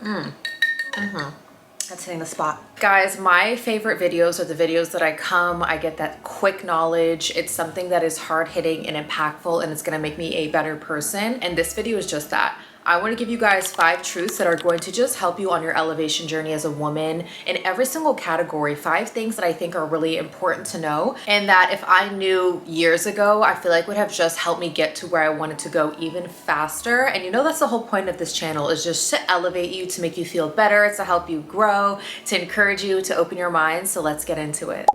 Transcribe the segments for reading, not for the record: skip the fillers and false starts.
That's hitting the spot. Guys, my favorite videos are the videos that I get that quick knowledge. It's something that is hard hitting and impactful, and it's gonna make me a better person. And this video is just that. I want to give you guys 5 truths that are going to just help you on your elevation journey as a woman in every single category. 5 things that I think are really important to know, and that if I knew years ago, I feel like would have just helped me get to where I wanted to go even faster. And you know, that's the whole point of this channel, is just to elevate you, to make you feel better, to help you grow, to encourage you, to open your mind. So let's get into it.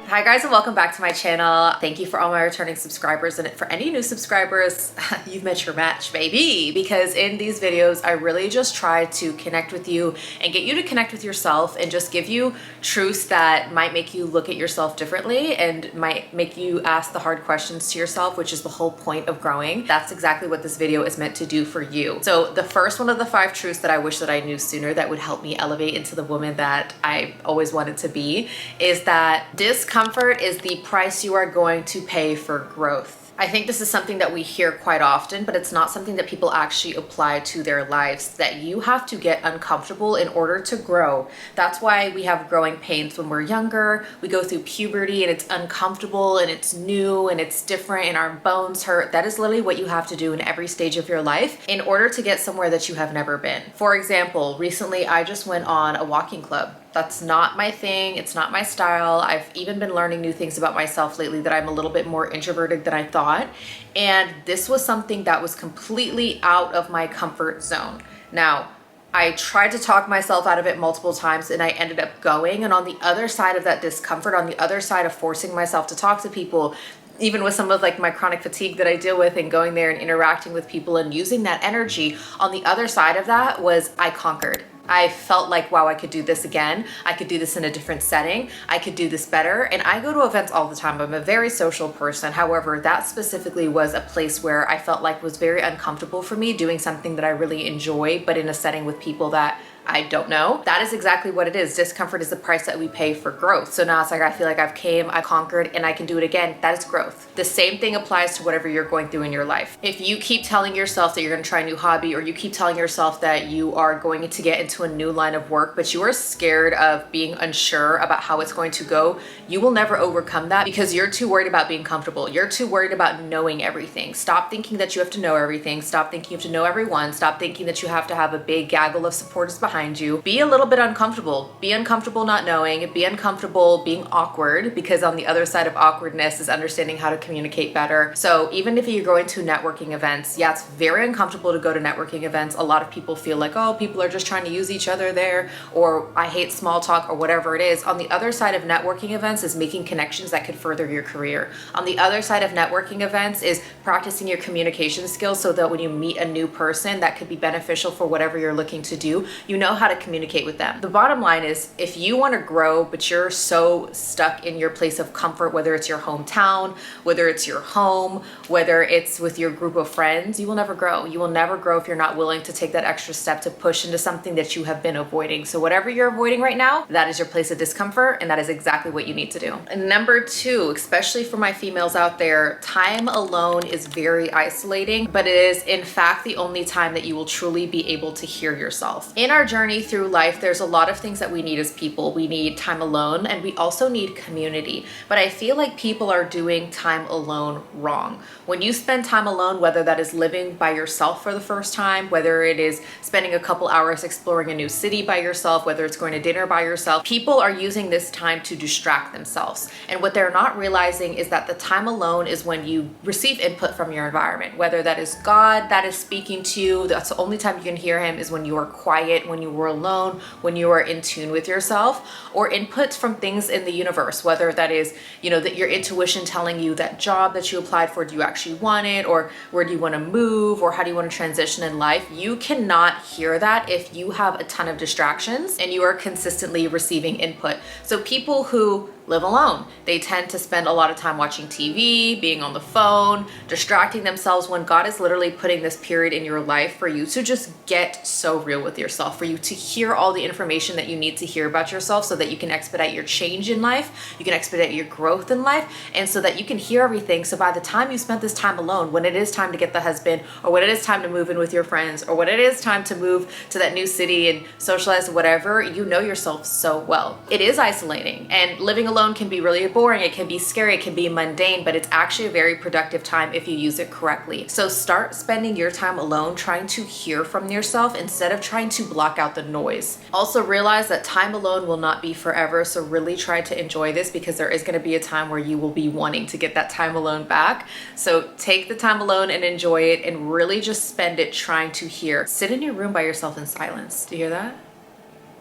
Hi guys, and welcome back to my channel. Thank you for all my returning subscribers, and for any new subscribers, you've met your match, baby, because in these videos I really just try to connect with you and get you to connect with yourself, and just give you truths that might make you look at yourself differently and might make you ask the hard questions to yourself, which is the whole point of growing. That's exactly what this video is meant to do for you. So the first one of the 5 truths that I wish that I knew sooner that would help me elevate into the woman that I always wanted to be is that discomfort is the price you are going to pay for growth. I think this is something that we hear quite often, but it's not something that people actually apply to their lives, that you have to get uncomfortable in order to grow. That's why we have growing pains when we're younger. We go through puberty and it's uncomfortable and it's new and it's different and our bones hurt. That is literally what you have to do in every stage of your life in order to get somewhere that you have never been. For example, recently I just went on a walking club. That's not my thing. It's not my style. I've even been learning new things about myself lately, that I'm a little bit more introverted than I thought. And this was something that was completely out of my comfort zone. Now, I tried to talk myself out of it multiple times, and I ended up going. And on the other side of that discomfort, on the other side of forcing myself to talk to people, even with some of like my chronic fatigue that I deal with, and going there and interacting with people and using that energy, on the other side of that was I conquered. I felt like, wow, I could do this again. I could do this in a different setting. I could do this better. And I go to events all the time. I'm a very social person. However, that specifically was a place where I felt like was very uncomfortable for me, doing something that I really enjoy, but in a setting with people that I don't know. That is exactly what it is. Discomfort is the price that we pay for growth. So now it's like, I feel like I conquered, and I can do it again. That is growth. The same thing applies to whatever you're going through in your life. If you keep telling yourself that you're going to try a new hobby, or you keep telling yourself that you are going to get into a new line of work, but you are scared of being unsure about how it's going to go, you will never overcome that, because you're too worried about being comfortable. You're too worried about knowing everything. Stop thinking that you have to know everything. Stop thinking you have to know everyone. Stop thinking that you have to have a big gaggle of supporters behind you. Be a little bit uncomfortable. Be uncomfortable not knowing. Be uncomfortable being awkward, because on the other side of awkwardness is understanding how to communicate better. So even if you're going to networking events, yeah, it's very uncomfortable to go to networking events. A lot of people feel like, oh, people are just trying to use each other there, or I hate small talk, or whatever it is. On the other side of networking events is making connections that could further your career. On the other side of networking events is practicing your communication skills, so that when you meet a new person that could be beneficial for whatever you're looking to do, you know how to communicate with them. The bottom line is, if you want to grow, but you're so stuck in your place of comfort, whether it's your hometown, whether it's your home, whether it's with your group of friends, you will never grow. You will never grow if you're not willing to take that extra step to push into something that you have been avoiding. So whatever you're avoiding right now, that is your place of discomfort, and that is exactly what you need to do. And number 2, especially for my females out there, time alone is very isolating, but it is in fact the only time that you will truly be able to hear yourself. In our journey through life, there's a lot of things that we need as people. We need time alone, and we also need community. But I feel like people are doing time alone wrong. When you spend time alone, whether that is living by yourself for the first time, whether it is spending a couple hours exploring a new city by yourself, whether it's going to dinner by yourself, people are using this time to distract themselves. And what they're not realizing is that the time alone is when you receive input from your environment, whether that is God that is speaking to you. That's the only time you can hear him, is when you are quiet, when you are alone, when you are in tune with yourself, or inputs from things in the universe, whether that is, you know, that your intuition telling you that job that you applied for, do you actually want it, or where do you want to move, or how do you want to transition in life. You cannot hear that if you have a ton of distractions and you are consistently receiving input. So people who live alone. They tend to spend a lot of time watching TV, being on the phone, distracting themselves, when God is literally putting this period in your life for you to just get so real with yourself, for you to hear all the information that you need to hear about yourself so that you can expedite your change in life, you can expedite your growth in life, and so that you can hear everything. So by the time you spent this time alone, when it is time to get the husband, or when it is time to move in with your friends, or when it is time to move to that new city and socialize, whatever, you know yourself so well. It is isolating, and living alone can be really boring, it can be scary, it can be mundane, but it's actually a very productive time if you use it correctly. So start spending your time alone trying to hear from yourself instead of trying to block out the noise. Also realize that time alone will not be forever, so really try to enjoy this, because there is going to be a time where you will be wanting to get that time alone back. So take the time alone and enjoy it, and really just spend it trying to hear. Sit in your room by yourself in silence. Do you hear that?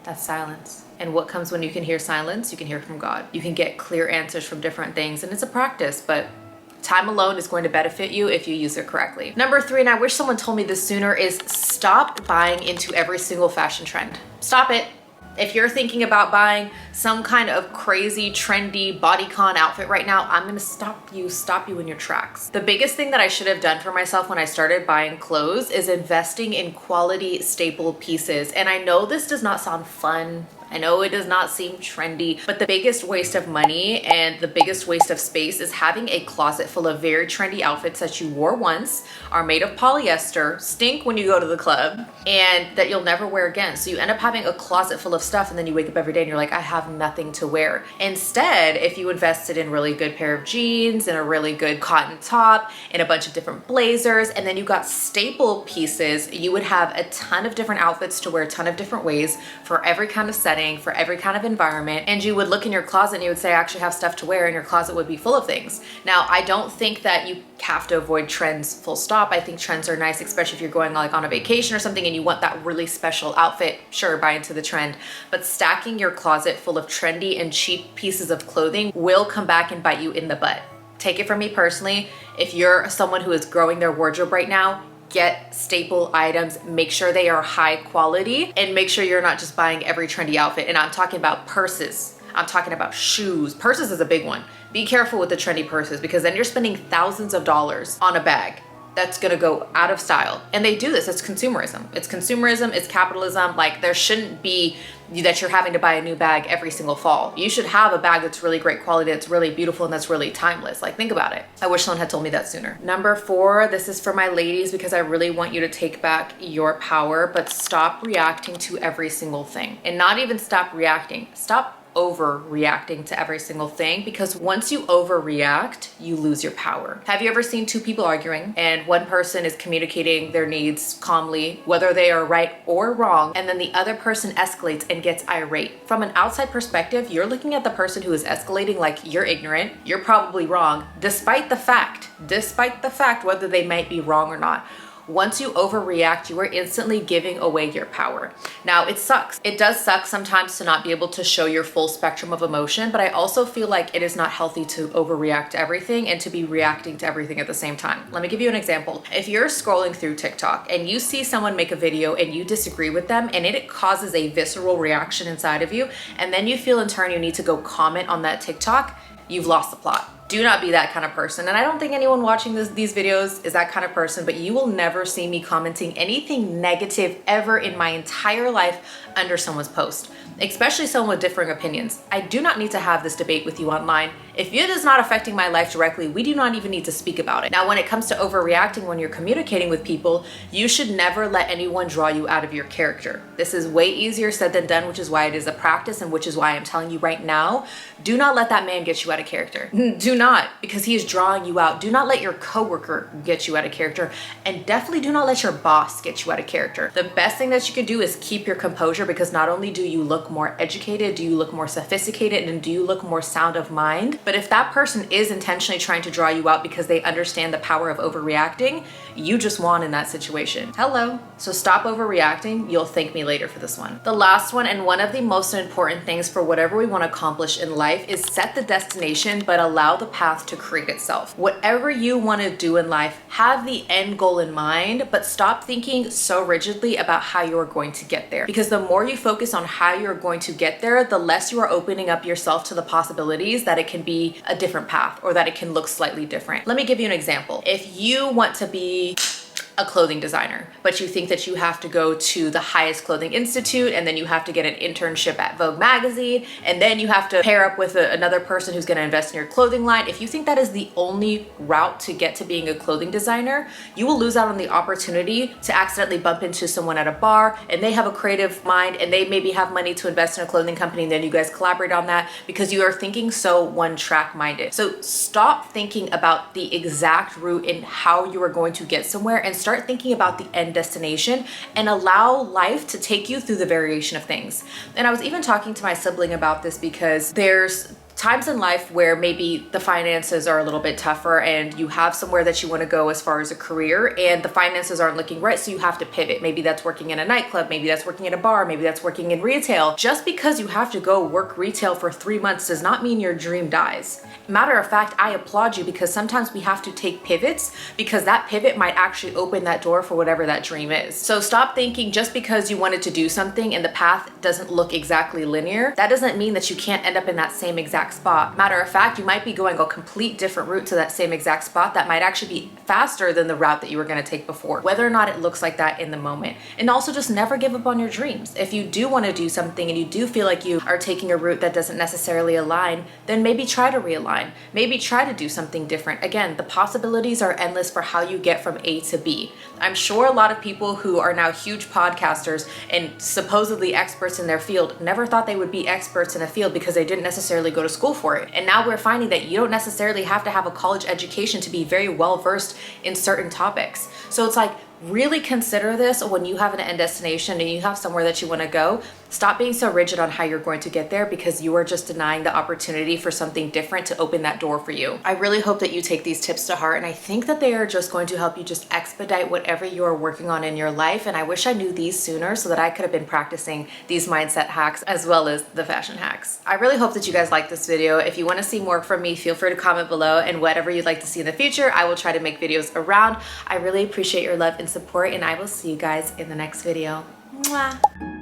That's silence. And what comes when you can hear silence? You can hear from God. You can get clear answers from different things, and it's a practice, but time alone is going to benefit you if you use it correctly. Number 3, and I wish someone told me this sooner, is stop buying into every single fashion trend. Stop it. If you're thinking about buying some kind of crazy, trendy bodycon outfit right now, I'm gonna stop you in your tracks. The biggest thing that I should have done for myself when I started buying clothes is investing in quality staple pieces. And I know this does not sound fun, I know it does not seem trendy, but the biggest waste of money and the biggest waste of space is having a closet full of very trendy outfits that you wore once, are made of polyester, stink when you go to the club, and that you'll never wear again. So you end up having a closet full of stuff, and then you wake up every day and you're like, I have nothing to wear. Instead, if you invested in a really good pair of jeans and a really good cotton top and a bunch of different blazers, and then you got staple pieces, you would have a ton of different outfits to wear a ton of different ways for every kind of setting, for every kind of environment. And you would look in your closet and you would say, I actually have stuff to wear, and your closet would be full of things. Now, I don't think that you have to avoid trends full stop. I think trends are nice, especially if you're going like on a vacation or something and you want that really special outfit. Sure, buy into the trend. But stacking your closet full of trendy and cheap pieces of clothing will come back and bite you in the butt. Take it from me personally, if you're someone who is growing their wardrobe right now, get staple items, make sure they are high quality, and make sure you're not just buying every trendy outfit. And I'm talking about purses, I'm talking about shoes. Purses is a big one. Be careful with the trendy purses, because then you're spending thousands of dollars on a bag that's gonna go out of style. And they do this, it's consumerism. It's consumerism, it's capitalism. Like, there shouldn't be that you're having to buy a new bag every single fall. You should have a bag that's really great quality, that's really beautiful, and that's really timeless. Like, think about it. I wish someone had told me that sooner. Number 4, this is for my ladies, because I really want you to take back your power, but stop reacting to every single thing. And not even stop reacting, stop overreacting to every single thing, because once you overreact, you lose your power. Have you ever seen two people arguing and one person is communicating their needs calmly, whether they are right or wrong, and then the other person escalates and gets irate? From an outside perspective, you're looking at the person who is escalating like, you're ignorant, you're probably wrong, despite the fact whether they might be wrong or not. Once you overreact, you are instantly giving away your power. Now, it sucks. It does suck sometimes to not be able to show your full spectrum of emotion, but I also feel like it is not healthy to overreact to everything and to be reacting to everything at the same time. Let me give you an example. If you're scrolling through TikTok and you see someone make a video and you disagree with them, and it causes a visceral reaction inside of you, and then you feel in turn you need to go comment on that TikTok, you've lost the plot. Do not be that kind of person. And I don't think anyone watching these videos is that kind of person, but you will never see me commenting anything negative ever in my entire life under someone's post, especially someone with differing opinions. I do not need to have this debate with you online. If it is not affecting my life directly, we do not even need to speak about it. Now, when it comes to overreacting when you're communicating with people, you should never let anyone draw you out of your character. This is way easier said than done, which is why it is a practice, and which is why I'm telling you right now, do not let that man get you out of character. Do not, because he is drawing you out. Do not let your coworker get you out of character, and definitely do not let your boss get you out of character. The best thing that you can do is keep your composure, because not only do you look more educated, do you look more sophisticated, and do you look more sound of mind, but if that person is intentionally trying to draw you out because they understand the power of overreacting, you just won in that situation. Hello. So stop overreacting. You'll thank me later for this one. The last one, and one of the most important things for whatever we want to accomplish in life, is set the destination, but allow the path to create itself. Whatever you want to do in life, have the end goal in mind, but stop thinking so rigidly about how you're going to get there. Because the more you focus on how you're going to get there, the less you are opening up yourself to the possibilities that it can be a different path or that it can look slightly different. Let me give you an example. If you want to be a clothing designer, but you think that you have to go to the highest clothing institute, and then you have to get an internship at Vogue magazine, and then you have to pair up with another person who's going to invest in your clothing line. If you think that is the only route to get to being a clothing designer, you will lose out on the opportunity to accidentally bump into someone at a bar and they have a creative mind and they maybe have money to invest in a clothing company, and then you guys collaborate on that because you are thinking so one track minded. So stop thinking about the exact route and how you are going to get somewhere, and start thinking about the end destination and allow life to take you through the variation of things. And I was even talking to my sibling about this because there's times in life where maybe the finances are a little bit tougher and you have somewhere that you want to go as far as a career and the finances aren't looking right, so you have to pivot. Maybe that's working in a nightclub, maybe that's working in a bar, maybe that's working in retail. Just because you have to go work retail for 3 months does not mean your dream dies. Matter of fact, I applaud you, because sometimes we have to take pivots because that pivot might actually open that door for whatever that dream is. So stop thinking just because you wanted to do something and the path doesn't look exactly linear, that doesn't mean that you can't end up in that same exact spot. Matter of fact, you might be going a complete different route to that same exact spot that might actually be faster than the route that you were going to take before, whether or not it looks like that in the moment. And also, just never give up on your dreams. If you do want to do something and you do feel like you are taking a route that doesn't necessarily align, then maybe try to realign. Maybe try to do something different. Again, the possibilities are endless for how you get from A to B. I'm sure a lot of people who are now huge podcasters and supposedly experts in their field never thought they would be experts in a field because they didn't necessarily go to school for it. And now we're finding that you don't necessarily have to have a college education to be very well versed in certain topics. So it's like, really consider this when you have an end destination and you have somewhere that you want to go. Stop being so rigid on how you're going to get there, because you are just denying the opportunity for something different to open that door for you. I really hope that you take these tips to heart, and I think that they are just going to help you just expedite whatever you are working on in your life. And I wish I knew these sooner so that I could have been practicing these mindset hacks as well as the fashion hacks. I really hope that you guys like this video. If you want to see more from me, feel free to comment below, and whatever you'd like to see in the future, I will try to make videos around. I really appreciate your love and support, and I will see you guys in the next video. Mwah.